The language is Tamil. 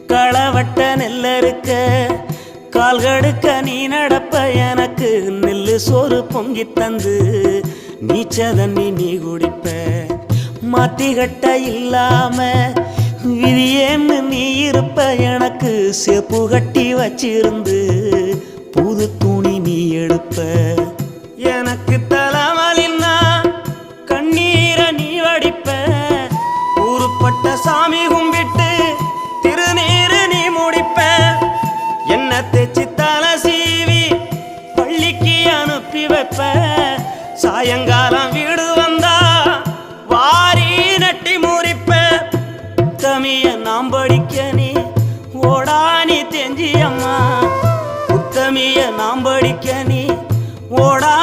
களவட்ட நெல்லறுக்க கால் கடுக்க நீ நடப்ப எனக்கு நெல்லு சோறு பொங்கி தந்து நீச்ச தண்ணி நீ குடிப்ப மாத்திகட்ட இல்லாம விதியேன்னு நீ இருப்ப எனக்கு சேப்பு கட்டி வச்சிருந்து புது துணி நீ எடுப்ப எனக்கு தலைவலின்னா கண்ணீரை நீ வடிப்ப ஊருப்பட்ட சாமி கும்பிட்டு திருநீரு நீ முடிப்ப என்ன தேச்சி தலை சீவி பள்ளிக்கு அனுப்பி வைப்ப சாயங்காலம் வீடு வந்தா வாரி நட்டி முறிப்ப உத்தமிய நாம் படிக்க நீ ஓடானி தெஞ்சியம்மா உத்தமிய நாம் படிக்க நீ ஓடா